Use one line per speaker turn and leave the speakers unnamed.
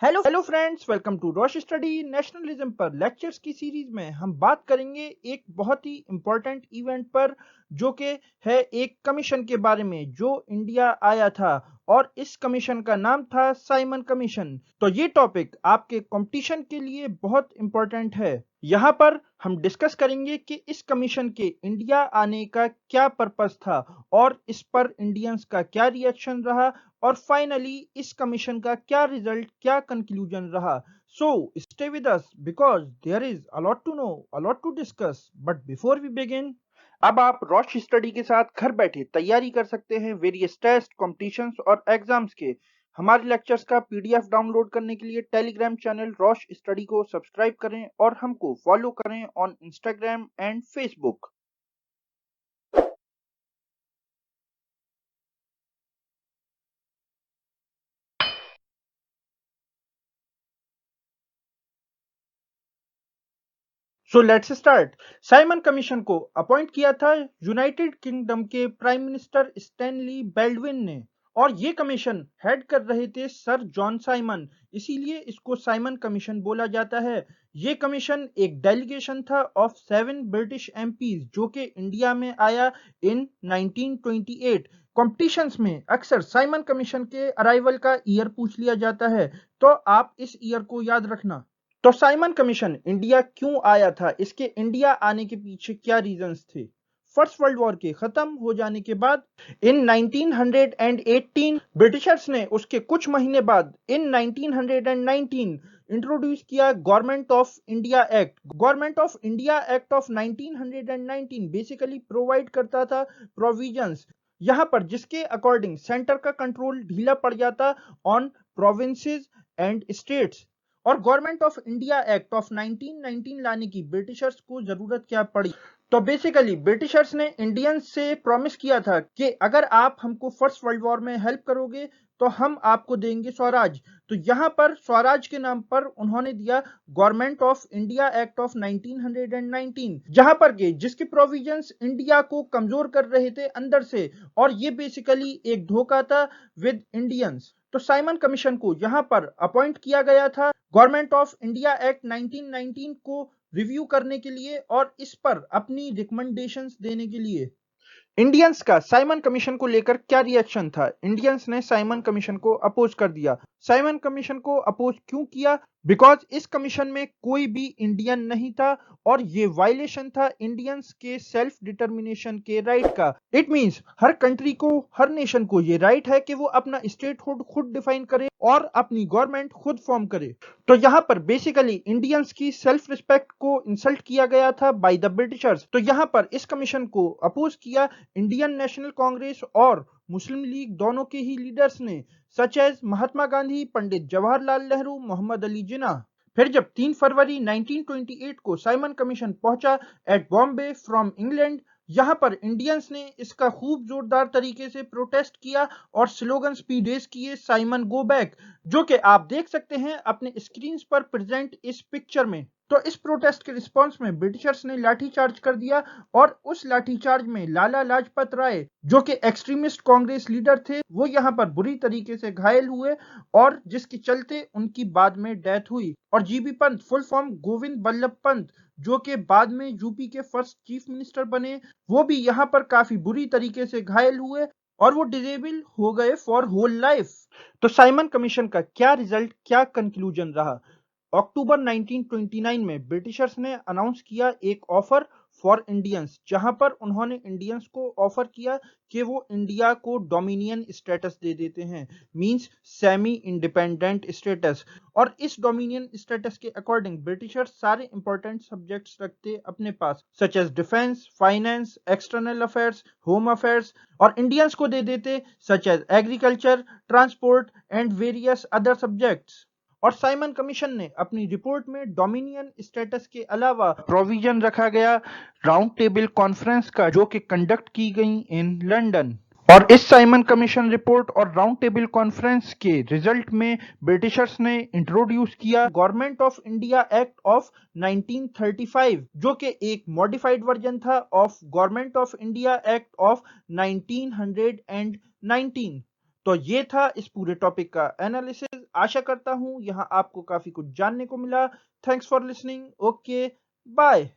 Hello friends, welcome to Rosh study. Nationalism पर lectures की series में हम बात करेंगे एक बहुत ही इंपॉर्टेंट इवेंट पर, जो कि है एक कमीशन के बारे में जो इंडिया आया था, और इस कमीशन का नाम था साइमन कमीशन। तो ये टॉपिक आपके कंपटीशन के लिए बहुत इंपॉर्टेंट है। यहाँ पर हम डिस्कस करेंगे कि इस कमीशन के इंडिया आने का क्या पर्पस था और इस पर इंडियंस का क्या रिएक्शन रहा, और फाइनली इस कमीशन का क्या रिजल्ट, क्या कंक्लूजन रहा। So stay with us because there is a lot to know, a lot to discuss. But before we begin, अब आप रॉश स्टडी के साथ घर बैठे तैयारी कर सकते हैं वेरियस टेस्ट, कॉम्पिटिशन्स और एग्जाम्स के। हमारे लेक्चर्स का पीडीएफ डाउनलोड करने के लिए टेलीग्राम चैनल रॉश स्टडी को सब्सक्राइब करें और हमको फॉलो करें on Instagram and Facebook. So let's start. Simon commission को अपॉइंट किया था यूनाइटेड किंगडम के प्राइम मिनिस्टर स्टैनली बेल्डविन ने, और ये कमीशन हेड कर रहे थे सर जॉन साइमन, इसीलिए इसको साइमन कमीशन बोला जाता है। ये कमीशन एक डेलीगेशन था ऑफ 7 ब्रिटिश एमपीज जो कि इंडिया में आया इन 1928। कॉम्पिटिशन्स में अक्सर साइमन कमीशन के अराइवल का ईयर पूछ लिया जाता है, तो आप इस ईयर को याद रखना। तो साइमन कमीशन इंडिया क्यों आया था, इसके इंडिया आने के पीछे क्या रीजंस थे। फर्स्ट वर्ल्ड वॉर के खत्म हो जाने के बाद इन 1918 ब्रिटिशर्स ने उसके कुछ महीने बाद इन 1919 इंट्रोड्यूस किया government of India act. Government of India act of 1919 basically provide करता था प्रोविजंस, यहां पर जिसके अकॉर्डिंग सेंटर का कंट्रोल ढीला पड़ जाता ऑन प्रोविंसेस एंड स्टेट्स। और government of India act of 1919 लाने की ब्रिटिशर्स को जरूरत क्या पड़ी। तो बेसिकली ब्रिटिशर्स ने इंडियंस से प्रॉमिस किया था कि अगर आप हमको फर्स्ट वर्ल्ड वॉर में हेल्प करोगे तो हम आपको देंगे स्वराज। तो यहाँ पर स्वराज के नाम पर उन्होंने दिया government of India act of 1919, जहां पर के जिसके प्रोविजंस इंडिया को कमजोर कर रहे थे अंदर से, और ये बेसिकली एक धोखा था विद इंडियंस। तो साइमन कमीशन को यहां पर अपॉइंट किया गया था गवर्नमेंट ऑफ इंडिया एक्ट 1919 को रिव्यू करने के लिए और इस पर अपनी रिकमेंडेशंस देने के लिए। इंडियंस का साइमन कमीशन को लेकर क्या रिएक्शन था। इंडियंस ने साइमन कमीशन को अपोज कर दिया। साइमन कमीशन को अपोज क्यों किया? बिकॉज इस कमीशन में कोई भी इंडियन नहीं था और ये वायलेशन था इंडियंस के सेल्फ डिटर्मिनेशन के राइट का। इट मींस हर कंट्री को, हर नेशन को ये राइट है कि वो अपना स्टेटहुड खुद डिफाइन करे और अपनी गवर्नमेंट खुद फॉर्म करे। तो यहाँ पर बेसिकली इंडियंस की सेल्फ रिस्पेक्ट को इंसल्ट किया गया था बाय द ब्रिटिशर्स। तो यहाँ पर इस कमीशन को अपोज किया इंडियन नेशनल कांग्रेस और मुस्लिम लीग दोनों के ही लीडर्स ने, सच एज महात्मा गांधी, पंडित जवाहरलाल नेहरू, मोहम्मद अली जिन्ना। फिर जब 3 फरवरी 1928 को साइमन कमीशन पहुंचा एट बॉम्बे फ्रॉम इंग्लैंड, यहां पर इंडियंस ने इसका खूब जोरदार तरीके से प्रोटेस्ट किया और स्लोगन्स भी रेज किए, साइमन गो बैक, जो कि आप देख सकते हैं अपने स्क्रीन पर प्रेजेंट इस पिक्चर में। तो इस प्रोटेस्ट के रिस्पांस में ब्रिटिशर्स ने लाठीचार्ज कर दिया और उस लाठीचार्ज में लाला लाजपत राय, जो कि एक्सट्रीमिस्ट कांग्रेस लीडर थे, वो यहाँ पर बुरी तरीके से घायल हुए और जिसके चलते उनकी बाद में डेथ हुई। और GB Pant, full form Govind Ballabh Pant, जो कि बाद में यूपी के फर्स्ट चीफ मिनिस्टर बने, वो भी यहाँ पर काफी बुरी तरीके से घायल हुए और वो डिजेबल हो गए फॉर होल लाइफ। तो साइमन कमीशन का क्या रिजल्ट, क्या कंक्लूजन रहा। अक्टूबर 1929 में ब्रिटिशर्स ने अनाउंस किया एक ऑफर फॉर इंडियंस, जहां पर उन्होंने इंडियंस को ऑफर किया कि वो इंडिया को डोमिनियन स्टेटस दे देते हैं, मींस सेमी इंडिपेंडेंट स्टेटस। और इस डोमिनियन स्टेटस के अकॉर्डिंग ब्रिटिशर्स सारे इंपॉर्टेंट सब्जेक्ट्स रखते अपने पास, such as defence, finance, external affairs, home affairs, और इंडियंस को दे देते such as agriculture, transport and various other subjects. और साइमन कमीशन ने अपनी रिपोर्ट में डोमिनियन स्टेटस के अलावा प्रोविजन रखा गया राउंड टेबल कॉन्फ्रेंस का, जो कि कंडक्ट की गई इन लंदन। और इस साइमन कमीशन रिपोर्ट और राउंड टेबल कॉन्फ्रेंस के रिजल्ट में ब्रिटिशर्स ने इंट्रोड्यूस किया government of India act of 1935, जो कि एक मॉडिफाइड वर्जन था of government of India act of 1919। तो ये था इस पूरे टॉपिक का एनालिसिस। आशा करता हूँ यहाँ आपको काफ़ी कुछ जानने को मिला। Thanks for listening. Okay, bye.